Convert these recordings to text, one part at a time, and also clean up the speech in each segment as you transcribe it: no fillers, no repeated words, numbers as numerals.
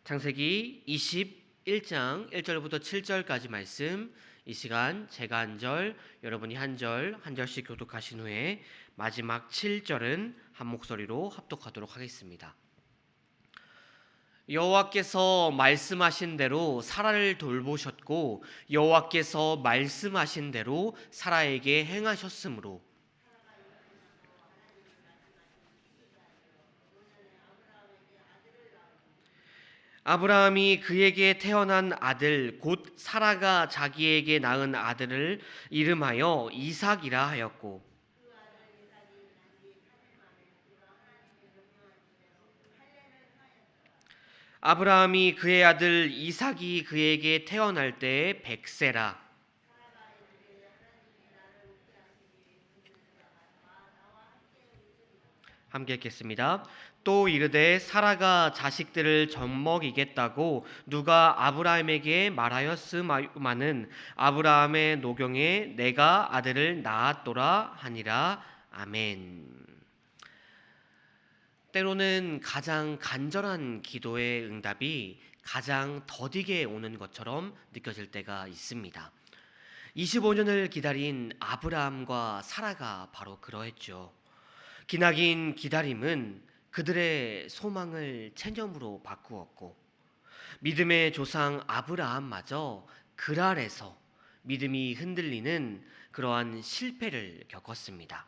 창세기 21장 1절부터 7절까지 말씀, 이 시간 제가 한 절, 여러분이 한 절씩 교독하신 후에 마지막 7절은 한 목소리로 합독하도록 하겠습니다. 여호와께서 말씀하신 대로 사라를 돌보셨고 여호와께서 말씀하신 대로 사라에게 행하셨으므로 아브라함이 그에게 태어난 아들 곧 사라가 자기에게 낳은 아들을 이름하여 이삭이라 하였고, 아브라함이 그의 아들 이삭이 그에게 태어날 때에 100세라. 함께 읽겠습니다. 또 이르되 사라가 자식들을 젖먹이겠다고 누가 아브라함에게 말하였으마는 아브라함의 노경에 내가 아들을 낳았도라 하니라. 아멘. 때로는 가장 간절한 기도의 응답이 가장 더디게 오는 것처럼 느껴질 때가 있습니다. 25년을 기다린 아브라함과 사라가 바로 그러했죠. 기나긴 기다림은 그들의 소망을 체념으로 바꾸었고, 믿음의 조상 아브라함마저 그랄에서 믿음이 흔들리는 그러한 실패를 겪었습니다.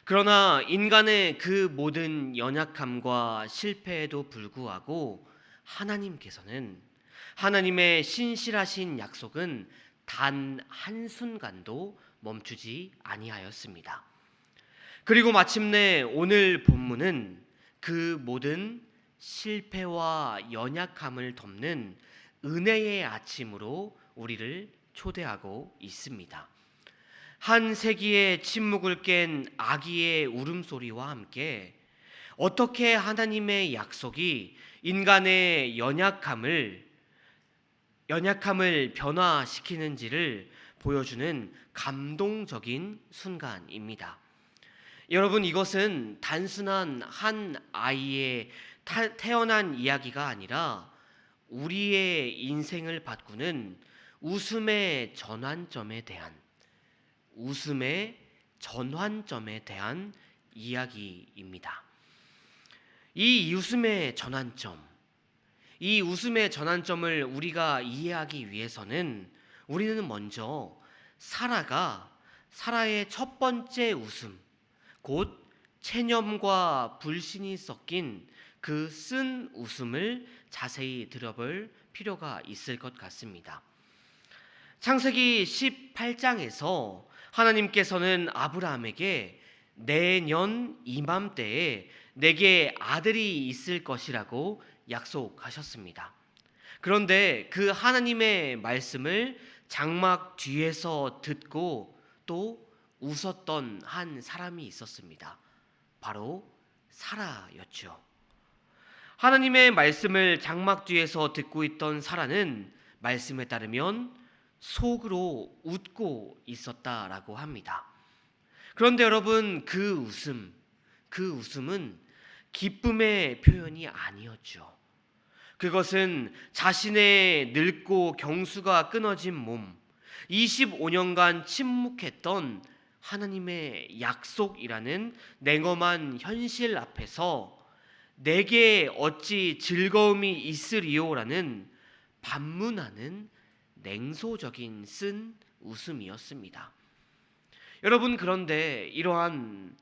그러나 인간의 그 모든 연약함과 실패에도 불구하고 하나님께서는, 하나님의 신실하신 약속은 단 한순간도 멈추지 아니하였습니다. 그리고 마침내 오늘 본문은 그 모든 실패와 연약함을 덮는 은혜의 아침으로 우리를 초대하고 있습니다. 한 세기의 침묵을 깬 아기의 울음소리와 함께 어떻게 하나님의 약속이 인간의 연약함을 변화시키는지를 보여주는 감동적인 순간입니다. 여러분, 이것은 단순한 한 아이의 태어난 이야기가 아니라 우리의 인생을 바꾸는 웃음의 전환점에 대한 이야기입니다. 이 웃음의 전환점을 우리가 이해하기 위해서는 우리는 먼저 사라의 첫 번째 웃음, 곧 체념과 불신이 섞인 그 쓴 웃음을 자세히 들여볼 필요가 있을 것 같습니다. 창세기 18장에서 하나님께서는 아브라함에게 내년 이맘때에 내게 아들이 있을 것이라고 약속하셨습니다. 그런데 그 하나님의 말씀을 장막 뒤에서 듣고 또 웃었던 한 사람이 있었습니다. 바로 사라였죠. 하나님의 말씀을 장막 뒤에서 듣고 있던 사라는 말씀에 따르면 속으로 웃고 있었다라고 합니다. 그런데 여러분, 그 웃음은 기쁨의 표현이 아니었죠. 그것은 자신의 늙고 경수가 끊어진 몸, 25년간 침묵했던 하나님의 약속이라는 냉엄한 현실 앞에서 내게 어찌 즐거움이 있으리요라는 반문하는 냉소적인 쓴 웃음이었습니다. 여러분, 그런데 이러한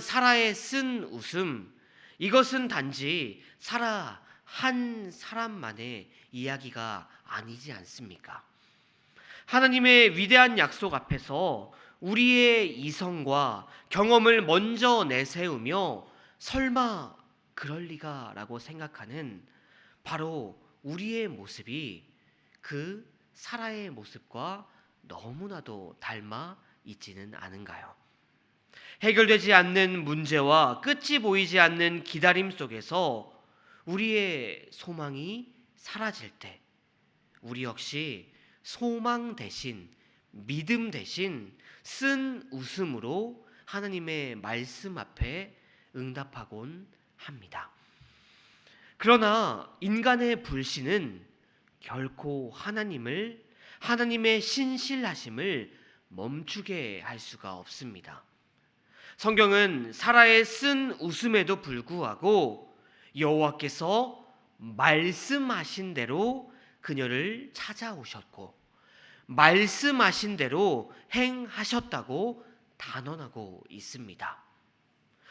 사라의 쓴 웃음, 이것은 단지 사라 한 사람만의 이야기가 아니지 않습니까? 하나님의 위대한 약속 앞에서 우리의 이성과 경험을 먼저 내세우며 설마 그럴 리가 라고 생각하는 바로 우리의 모습이 그 사라의 모습과 너무나도 닮아 있지는 않은가요? 해결되지 않는 문제와 끝이 보이지 않는 기다림 속에서 우리의 소망이 사라질 때 우리 역시 소망 대신 믿음 대신 쓴 웃음으로 하나님의 말씀 앞에 응답하곤 합니다. 그러나 인간의 불신은 결코 하나님의 신실하심을 멈추게 할 수가 없습니다. 성경은 사라의 쓴 웃음에도 불구하고 여호와께서 말씀하신 대로 그녀를 찾아오셨고 말씀하신 대로 행하셨다고 단언하고 있습니다.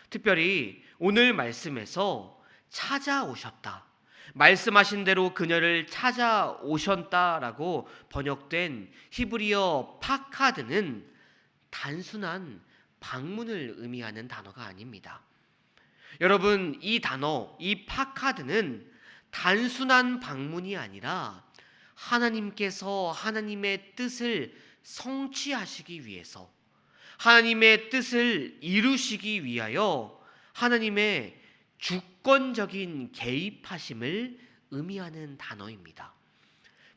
특별히 오늘 말씀에서 찾아오셨다, 말씀하신 대로 그녀를 찾아오셨다라고 번역된 히브리어 파카드는 단순한 방문을 의미하는 단어가 아닙니다. 여러분, 이 단어, 이 파카드는 단순한 방문이 아니라 하나님께서 하나님의 뜻을 성취하시기 위해서, 하나님의 뜻을 이루시기 위하여 하나님의 주권적인 개입하심을 의미하는 단어입니다.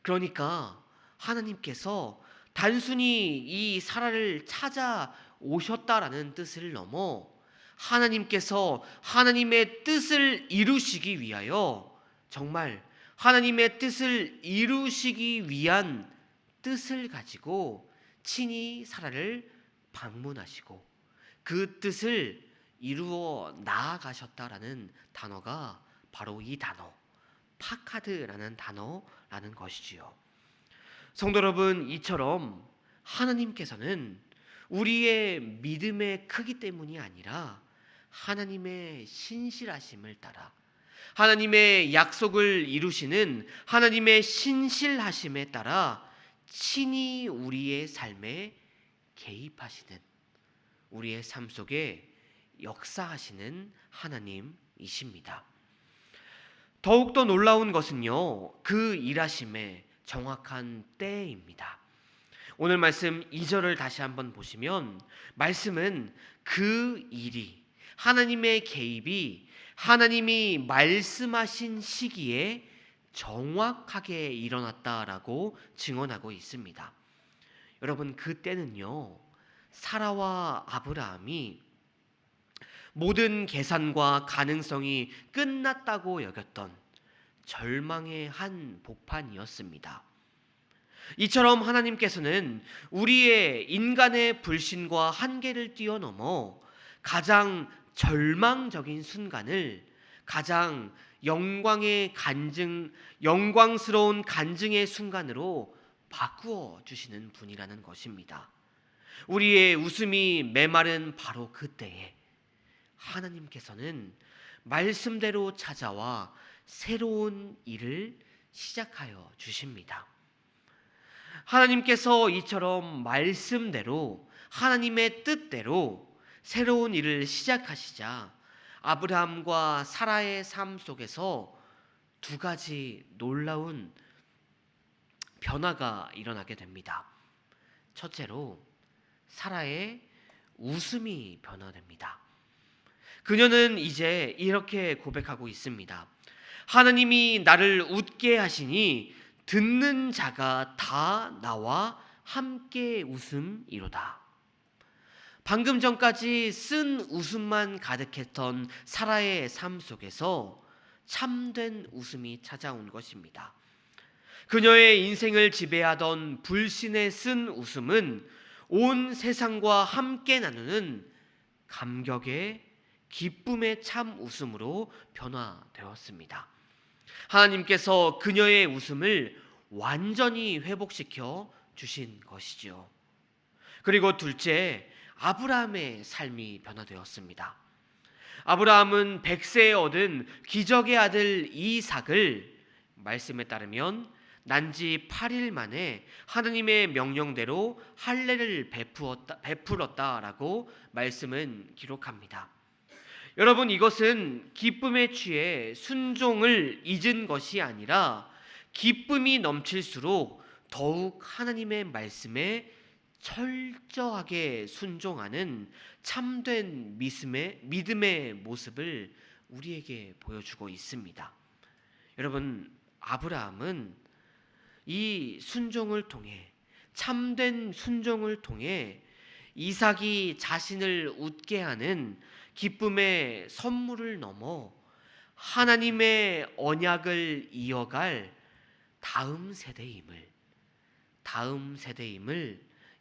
그러니까 하나님께서 단순히 이 사라를 찾아오셨다라는 뜻을 넘어 하나님께서 하나님의 뜻을 이루시기 위하여, 정말 하나님의 뜻을 이루시기 위한 뜻을 가지고 친히 사라를 방문하시고 그 뜻을 이루어 나아가셨다라는 단어가 바로 이 단어, 파카드라는 단어라는 것이지요. 성도 여러분, 이처럼 하나님께서는 우리의 믿음의 크기 때문이 아니라 하나님의 신실하심을 따라, 하나님의 약속을 이루시는 하나님의 신실하심에 따라 친히 우리의 삶에 개입하시는, 우리의 삶 속에 역사하시는 하나님이십니다. 더욱더 놀라운 것은요, 그 일하심의 정확한 때입니다. 오늘 말씀 2절을 다시 한번 보시면 말씀은 그 일이, 하나님의 개입이 하나님이 말씀하신 시기에 정확하게 일어났다라고 증언하고 있습니다. 여러분, 그 때는요, 사라와 아브라함이 모든 계산과 가능성이 끝났다고 여겼던 절망의 한 복판이었습니다. 이처럼 하나님께서는 우리의 인간의 불신과 한계를 뛰어넘어 가장 절망적인 순간을 가장 영광스러운 간증의 순간으로 바꾸어 주시는 분이라는 것입니다. 우리의 웃음이 메마른 바로 그때에 하나님께서는 말씀대로 찾아와 새로운 일을 시작하여 주십니다. 하나님께서 이처럼 말씀대로, 하나님의 뜻대로 새로운 일을 시작하시자 아브라함과 사라의 삶 속에서 두 가지 놀라운 변화가 일어나게 됩니다. 첫째로 사라의 웃음이 변화됩니다. 그녀는 이제 이렇게 고백하고 있습니다. 하나님이 나를 웃게 하시니 듣는 자가 다 나와 함께 웃음이로다. 방금 전까지 쓴 웃음만 가득했던 사라의 삶 속에서 참된 웃음이 찾아온 것입니다. 그녀의 인생을 지배하던 불신의 쓴 웃음은 온 세상과 함께 나누는 감격의, 기쁨의 참 웃음으로 변화되었습니다. 하나님께서 그녀의 웃음을 완전히 회복시켜 주신 것이지요. 그리고 둘째, 아브라함의 삶이 변화되었습니다. 아브라함은 100세에 얻은 기적의 아들 이삭을 말씀에 따르면 난지 8일 만에 하나님의 명령대로 할례를 베풀었다라고 말씀은 기록합니다. 여러분, 이것은 기쁨에 취해 순종을 잊은 것이 아니라 기쁨이 넘칠수록 더욱 하나님의 말씀에 철저하게 순종하는 참된 믿음의 모습을 우리에게 보여주고 있습니다. 여러분, 아브라함은 이 순종을 통해, 참된 순종을 통해 이삭이 자신을 웃게 하는 기쁨의 선물을 넘어 하나님의 언약을 이어갈 다음 세대임을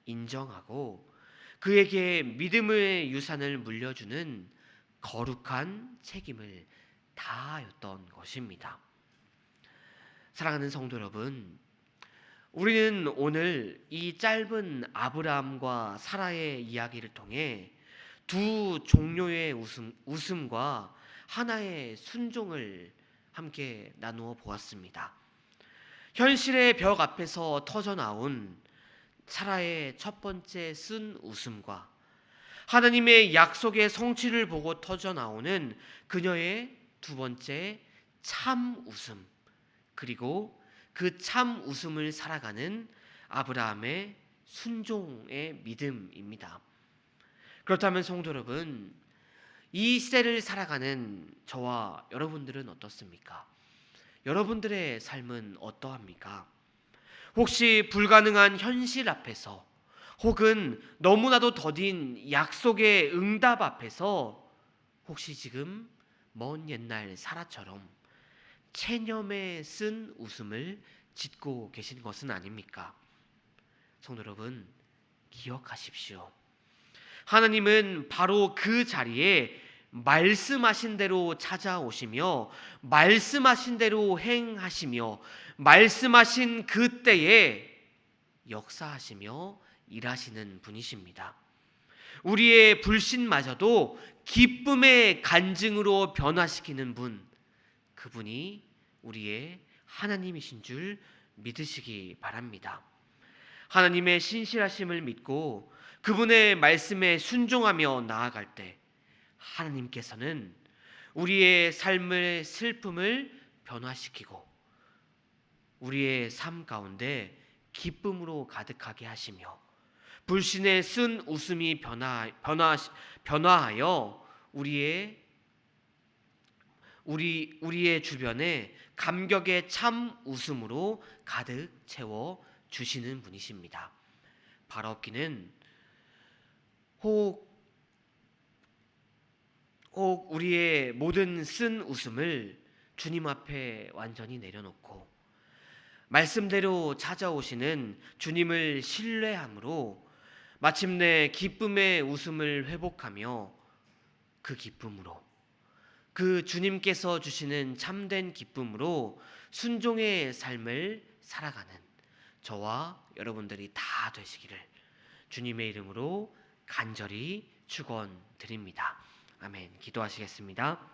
인정하고 그에게 믿음의 유산을 물려주는 거룩한 책임을 다하였던 것입니다. 사랑하는 성도 여러분, 우리는 오늘 이 짧은 아브라함과 사라의 이야기를 통해 두 종류의 웃음과 하나의 순종을 함께 나누어 보았습니다. 현실의 벽 앞에서 터져나온 사라의 첫 번째 쓴 웃음과 하나님의 약속의 성취를 보고 터져나오는 그녀의 두 번째 참 웃음, 그리고 그 참 웃음을 살아가는 아브라함의 순종의 믿음입니다. 그렇다면 성도 여러분, 이 시대를 살아가는 저와 여러분들은 어떻습니까? 여러분들의 삶은 어떠합니까? 혹시 불가능한 현실 앞에서 혹은 너무나도 더딘 약속의 응답 앞에서 혹시 지금 먼 옛날 사라처럼 체념에 쓴 웃음을 짓고 계신 것은 아닙니까? 성도 여러분, 기억하십시오. 하나님은 바로 그 자리에 말씀하신 대로 찾아오시며 말씀하신 대로 행하시며 말씀하신 그때에 역사하시며 일하시는 분이십니다. 우리의 불신마저도 기쁨의 간증으로 변화시키는 분, 그분이 우리의 하나님이신 줄 믿으시기 바랍니다. 하나님의 신실하심을 믿고 그분의 말씀에 순종하며 나아갈 때 하나님께서는 우리의 삶의 슬픔을 변화시키고 우리의 삶 가운데 기쁨으로 가득하게 하시며 불신의 쓴 웃음이 변화하여 우리의 주변에 감격의 참 웃음으로 가득 채워 주시는 분이십니다. 바라옵기는 혹 우리의 모든 쓴 웃음을 주님 앞에 완전히 내려놓고 말씀대로 찾아오시는 주님을 신뢰함으로 마침내 기쁨의 웃음을 회복하며 그 기쁨으로 그 주님께서 주시는 참된 기쁨으로 순종의 삶을 살아가는 저와 여러분들이 다 되시기를 주님의 이름으로 간절히 축원드립니다. 아멘. 기도하시겠습니다.